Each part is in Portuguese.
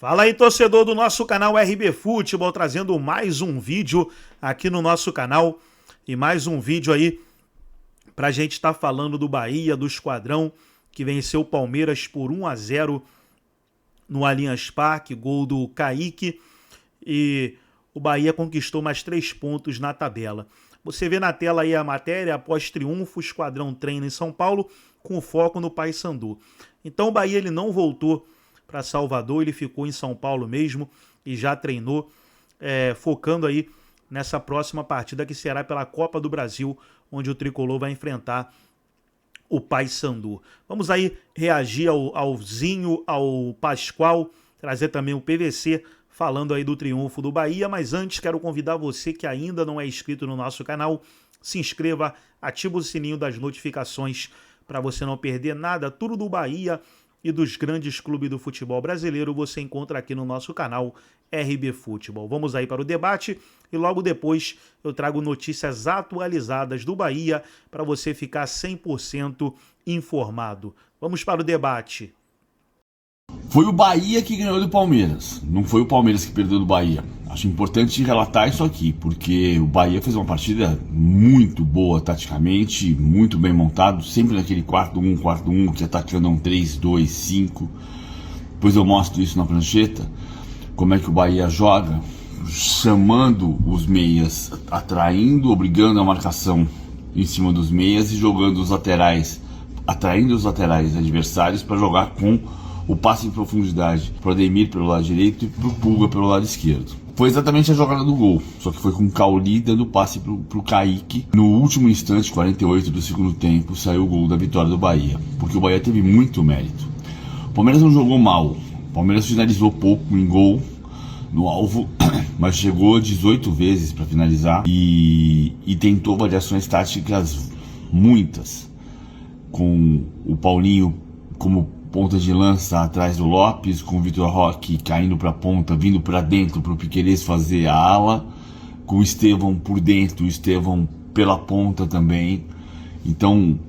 Fala aí, torcedor do nosso canal RB Futebol, trazendo mais um vídeo aqui no nosso canal e mais um vídeo aí pra gente estar falando do Bahia, do Esquadrão, que venceu o Palmeiras por 1-0 no Allianz Parque, gol do Kaique, e o Bahia conquistou mais 3 pontos na tabela. Você vê na tela aí a matéria: após triunfo, o Esquadrão treina em São Paulo com foco no Paysandu. Então o Bahia ele não voltou para Salvador, ele ficou em São Paulo mesmo e já treinou, focando aí nessa próxima partida que será pela Copa do Brasil, onde o Tricolor vai enfrentar o Paysandu. Vamos aí reagir ao Zinho, ao Pascoal, trazer também o PVC falando aí do triunfo do Bahia, mas antes quero convidar você que ainda não é inscrito no nosso canal, se inscreva, ativa o sininho das notificações para você não perder nada, tudo do Bahia e dos grandes clubes do futebol brasileiro você encontra aqui no nosso canal RB Futebol. Vamos aí para o debate e logo depois eu trago notícias atualizadas do Bahia para você ficar 100% informado. Vamos para o debate. Foi o Bahia que ganhou do Palmeiras, não foi o Palmeiras que perdeu do Bahia. Acho importante relatar isso aqui, porque o Bahia fez uma partida muito boa taticamente, muito bem montado, sempre naquele 4-1, que atacando um 3-2-5. Depois eu mostro isso na prancheta, como é que o Bahia joga, chamando os meias, atraindo, obrigando a marcação em cima dos meias e jogando os laterais, atraindo os laterais adversários para jogar com o passe em profundidade para o Ademir pelo lado direito e para o Pulga pelo lado esquerdo. Foi exatamente a jogada do gol, só que foi com o Cauli dando passe para o Kaique. No último instante, 48 do segundo tempo, saiu o gol da vitória do Bahia, porque o Bahia teve muito mérito. O Palmeiras não jogou mal, o Palmeiras finalizou pouco em gol no alvo, mas chegou 18 vezes para finalizar e tentou variações táticas muitas, com o Paulinho como ponta de lança atrás do Lopes, com o Vitor Roque caindo para a ponta, vindo para dentro para o Piquerez fazer a ala, com o Estevão por dentro, o Estevão pela ponta também. Então,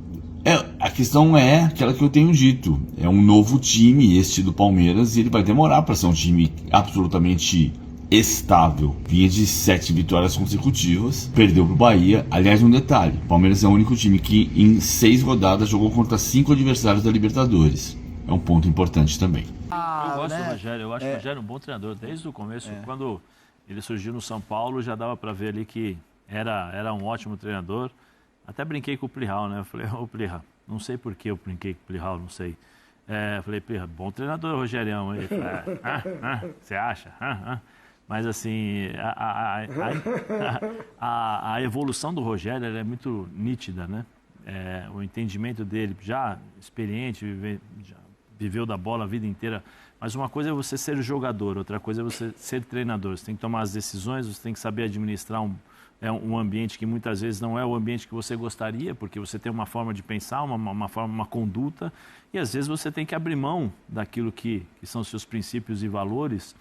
a questão é aquela que eu tenho dito, é um novo time este do Palmeiras e ele vai demorar para ser um time absolutamente estável. Vinha de 7 vitórias consecutivas, perdeu para o Bahia. Aliás, um detalhe, o Palmeiras é o único time que em 6 rodadas jogou contra 5 adversários da Libertadores. É um ponto importante também. Eu gosto do Rogério, eu acho o Rogério um bom treinador. Desde o começo, quando ele surgiu no São Paulo, já dava para ver ali que era um ótimo treinador. Até brinquei com o Plihal, né? Eu falei, ô Plihal, não sei por que eu brinquei com o Plihal, não sei. Eu falei, Plihal, bom treinador, Rogerião. Ele falou, você acha? Mas assim, a evolução do Rogério é muito nítida, né? O entendimento dele, já experiente, viveu da bola a vida inteira, mas uma coisa é você ser jogador, outra coisa é você ser treinador. Você tem que tomar as decisões, você tem que saber administrar um ambiente que muitas vezes não é o ambiente que você gostaria, porque você tem uma forma de pensar, uma conduta, e às vezes você tem que abrir mão daquilo que são seus princípios e valores,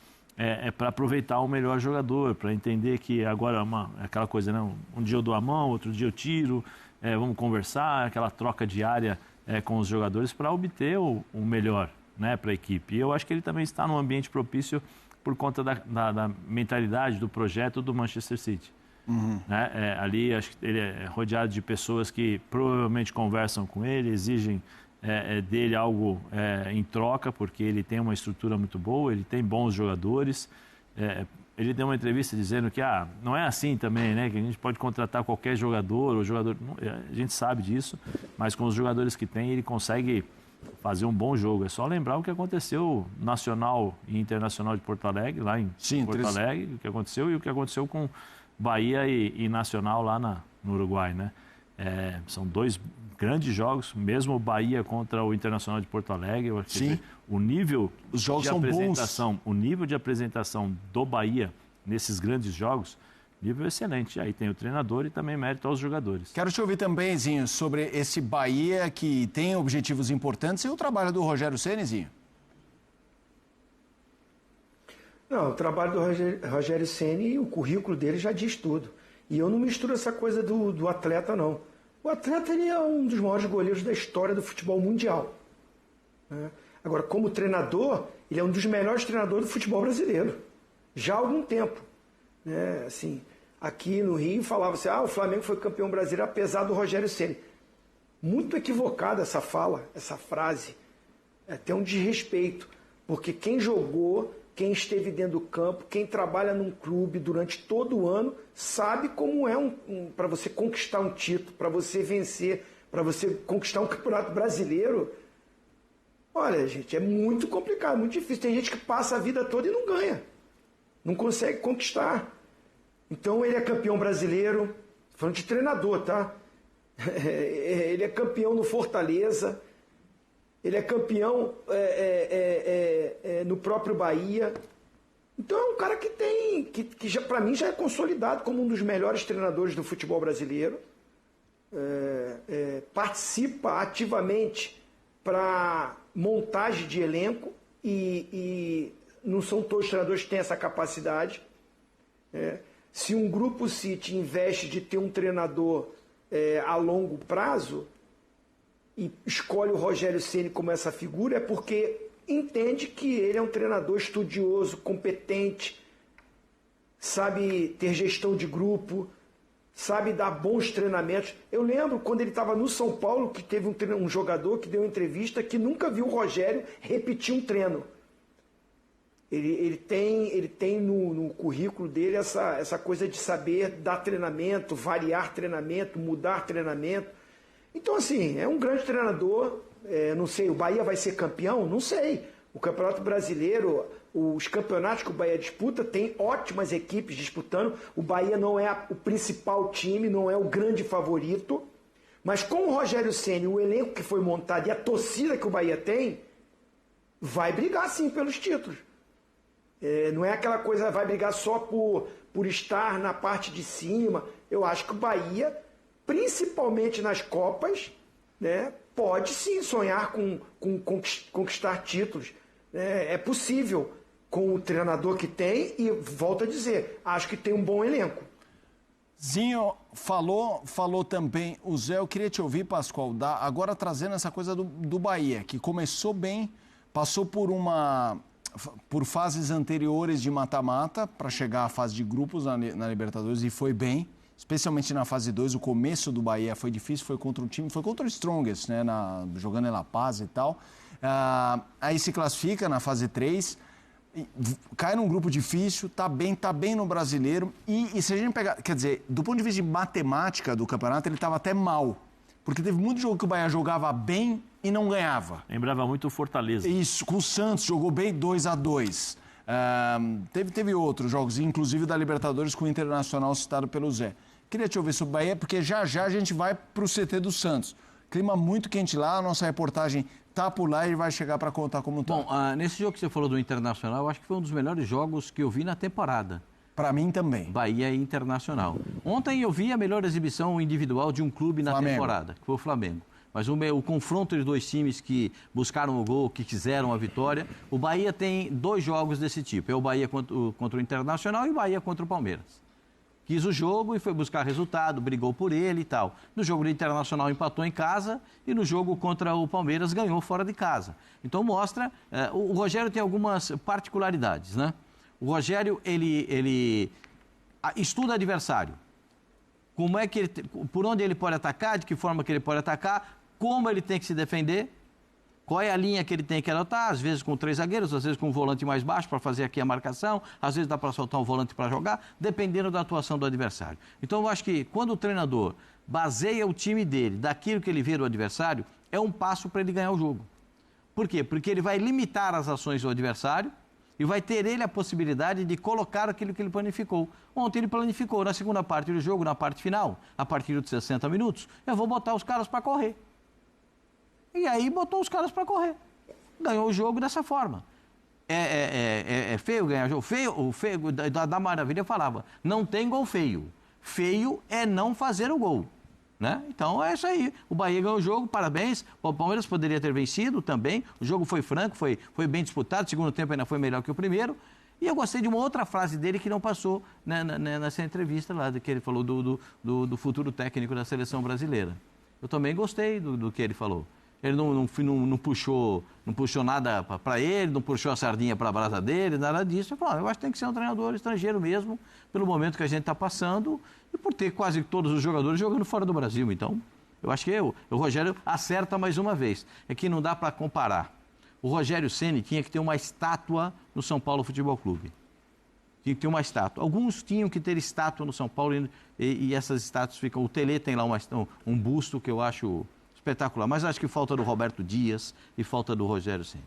para aproveitar o melhor jogador, para entender que agora aquela coisa, né? Um dia eu dou a mão, outro dia eu tiro, vamos conversar, aquela troca diária com os jogadores para obter o melhor, né, para a equipe. E eu acho que ele também está num ambiente propício por conta da mentalidade, do projeto do Manchester City. Né? Ali acho que ele é rodeado de pessoas que provavelmente conversam com ele, exigem dele algo em troca, porque ele tem uma estrutura muito boa, ele tem bons jogadores. Ele deu uma entrevista dizendo que não é assim também, né? Que a gente pode contratar qualquer jogador, a gente sabe disso, mas com os jogadores que tem ele consegue fazer um bom jogo. É só lembrar o que aconteceu Nacional e Internacional de Porto Alegre, lá em Porto Alegre, o que aconteceu e o que aconteceu com Bahia e Nacional lá no Uruguai, né? São 2 grandes jogos, mesmo o Bahia contra o Internacional de Porto Alegre. Eu acho que o nível Os jogos de são apresentação, o nível de apresentação do Bahia nesses grandes jogos, nível excelente. Aí tem o treinador e também mérito aos jogadores. Quero te ouvir também, Zinho, sobre esse Bahia que tem objetivos importantes e o trabalho do Rogério Ceni, Zinho. Não, o trabalho do Rogério Ceni, o currículo dele já diz tudo. E eu não misturo essa coisa do atleta, não. O atleta ele é um dos maiores goleiros da história do futebol mundial, né? Agora, como treinador, ele é um dos melhores treinadores do futebol brasileiro. Já há algum tempo. Né? Assim, aqui no Rio falava-se, o Flamengo foi campeão brasileiro apesar do Rogério Ceni. Muito equivocada essa fala, essa frase. É até um desrespeito. Porque quem jogou, quem esteve dentro do campo, quem trabalha num clube durante todo o ano, sabe como é para você conquistar um título, para você vencer, para você conquistar um campeonato brasileiro. Olha, gente, é muito complicado, muito difícil. Tem gente que passa a vida toda e não ganha. Não consegue conquistar. Então ele é campeão brasileiro, falando de treinador, tá? Ele é campeão no Fortaleza, ele é campeão no próprio Bahia. Então é um cara que tem, que já, para mim já é consolidado como um dos melhores treinadores do futebol brasileiro. Participa ativamente para montagem de elenco e não são todos os treinadores que têm essa capacidade. Se um grupo City investe de ter um treinador a longo prazo e escolhe o Rogério Ceni como essa figura, é porque entende que ele é um treinador estudioso, competente, sabe ter gestão de grupo, sabe dar bons treinamentos. Eu lembro quando ele estava no São Paulo, que teve um jogador que deu uma entrevista que nunca viu o Rogério repetir um treino. Ele tem no currículo dele essa coisa de saber dar treinamento, variar treinamento, mudar treinamento. Então, assim, é um grande treinador. Não sei, o Bahia vai ser campeão? Não sei. O Campeonato Brasileiro, os campeonatos que o Bahia disputa, tem ótimas equipes disputando. O Bahia não é o principal time, não é o grande favorito. Mas com o Rogério Ceni, o elenco que foi montado e a torcida que o Bahia tem, vai brigar sim pelos títulos. Não é aquela coisa, vai brigar só por estar na parte de cima. Eu acho que o Bahia, principalmente nas Copas, né, pode sim sonhar com conquistar títulos. É possível com o treinador que tem e, volto a dizer, acho que tem um bom elenco. Zinho, falou também o Zé. Eu queria te ouvir, Pascoal, agora trazendo essa coisa do Bahia, que começou bem, passou por fases anteriores de mata-mata para chegar à fase de grupos na Libertadores e foi bem, especialmente na fase 2. O começo do Bahia foi difícil, foi contra o Strongest, né, jogando em La Paz e tal. Aí se classifica na fase 3, cai num grupo difícil, tá bem no Brasileiro e se a gente pegar, quer dizer, do ponto de vista de matemática do campeonato, ele estava até mal, porque teve muito jogo que o Bahia jogava bem e não ganhava. Lembrava muito o Fortaleza. Isso, com o Santos, jogou bem 2-2. Teve outros jogos, inclusive da Libertadores com o Internacional citado pelo Zé. Queria te ouvir sobre o Bahia, porque já a gente vai para o CT do Santos. Clima muito quente lá, a nossa reportagem tá por lá e vai chegar para contar como tá. Bom, nesse jogo que você falou do Internacional, eu acho que foi um dos melhores jogos que eu vi na temporada. Para mim também. Bahia e Internacional. Ontem eu vi a melhor exibição individual de um clube na temporada, que foi o Flamengo. Mas o confronto de dois times que buscaram o gol, que quiseram a vitória, o Bahia tem 2 jogos desse tipo. É o Bahia contra o Internacional e o Bahia contra o Palmeiras. Quis o jogo e foi buscar resultado, brigou por ele e tal. No jogo do Internacional empatou em casa e no jogo contra o Palmeiras ganhou fora de casa. Então mostra, o Rogério tem algumas particularidades, né? O Rogério, ele estuda adversário. Como é que por onde ele pode atacar, de que forma que ele pode atacar, como ele tem que se defender, qual é a linha que ele tem que adotar, às vezes com 3 zagueiros, às vezes com um volante mais baixo para fazer aqui a marcação, às vezes dá para soltar um volante para jogar, dependendo da atuação do adversário. Então eu acho que quando o treinador baseia o time dele daquilo que ele vê do adversário, é um passo para ele ganhar o jogo. Por quê? Porque ele vai limitar as ações do adversário e vai ter ele a possibilidade de colocar aquilo que ele planificou. Ontem ele planificou na segunda parte do jogo, na parte final, a partir de 60 minutos, eu vou botar os caras para correr. E aí botou os caras para correr. Ganhou o jogo dessa forma. É feio ganhar jogo? O feio da Maravilha falava, não tem gol feio. Feio é não fazer o gol. Né? Então é isso aí. O Bahia ganhou o jogo, parabéns. O Palmeiras poderia ter vencido também. O jogo foi franco, foi bem disputado. O segundo tempo ainda foi melhor que o primeiro. E eu gostei de uma outra frase dele que não passou nessa entrevista lá, que ele falou do futuro técnico da seleção brasileira. Eu também gostei do que ele falou. ele não puxou nada para ele, não puxou a sardinha para a brasa dele, nada disso. Eu acho que tem que ser um treinador estrangeiro mesmo, pelo momento que a gente está passando e por ter quase todos os jogadores jogando fora do Brasil. Então, eu acho que o Rogério acerta mais uma vez. É que não dá para comparar. O Rogério Ceni tinha que ter uma estátua no São Paulo Futebol Clube. Tinha que ter uma estátua. Alguns tinham que ter estátua no São Paulo e essas estátuas ficam... O Tele tem lá um busto que eu acho espetacular. Mas acho que falta do Roberto Dias e falta do Rogério Ceni.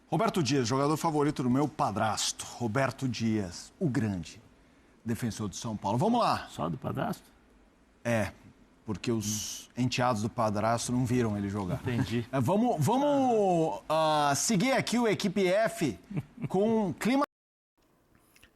Roberto Dias, jogador favorito do meu padrasto. Roberto Dias, o grande defensor do São Paulo. Vamos lá. Só do padrasto? É, porque os enteados do padrasto não viram ele jogar. Entendi. Vamos seguir aqui o Equipe F com clima...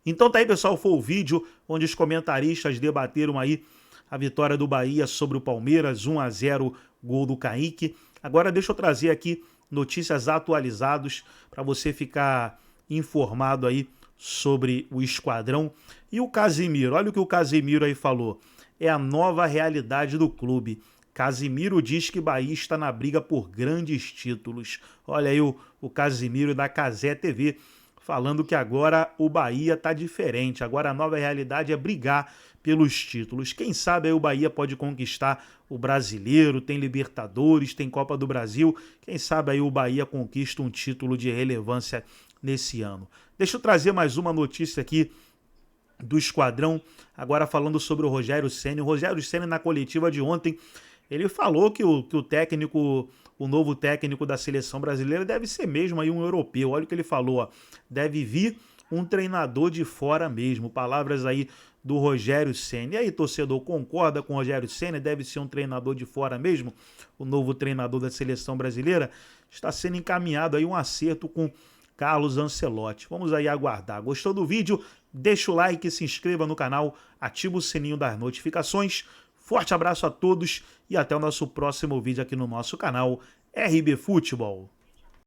Então tá aí, pessoal, foi o vídeo onde os comentaristas debateram aí a vitória do Bahia sobre o Palmeiras, 1-0, gol do Kaique. Agora deixa eu trazer aqui notícias atualizadas para você ficar informado aí sobre o Esquadrão. E o Casimiro, olha o que o Casimiro aí falou. É a nova realidade do clube. Casimiro diz que Bahia está na briga por grandes títulos. Olha aí o Casimiro da Cazé TV falando que agora o Bahia está diferente. Agora a nova realidade é brigar pelos títulos. Quem sabe aí o Bahia pode conquistar o Brasileiro, tem Libertadores, tem Copa do Brasil. Quem sabe aí o Bahia conquista um título de relevância nesse ano. Deixa eu trazer mais uma notícia aqui do Esquadrão, agora falando sobre o Rogério Ceni. O Rogério Ceni, na coletiva de ontem, ele falou que o novo técnico da seleção brasileira deve ser mesmo aí um europeu. Olha o que ele falou, ó. Deve vir um treinador de fora mesmo. Palavras aí do Rogério Ceni. E aí, torcedor, concorda com o Rogério Ceni? Deve ser um treinador de fora mesmo? O novo treinador da seleção brasileira? Está sendo encaminhado aí um acerto com Carlos Ancelotti. Vamos aí aguardar. Gostou do vídeo? Deixa o like, se inscreva no canal, ativa o sininho das notificações. Forte abraço a todos e até o nosso próximo vídeo aqui no nosso canal RB Futebol.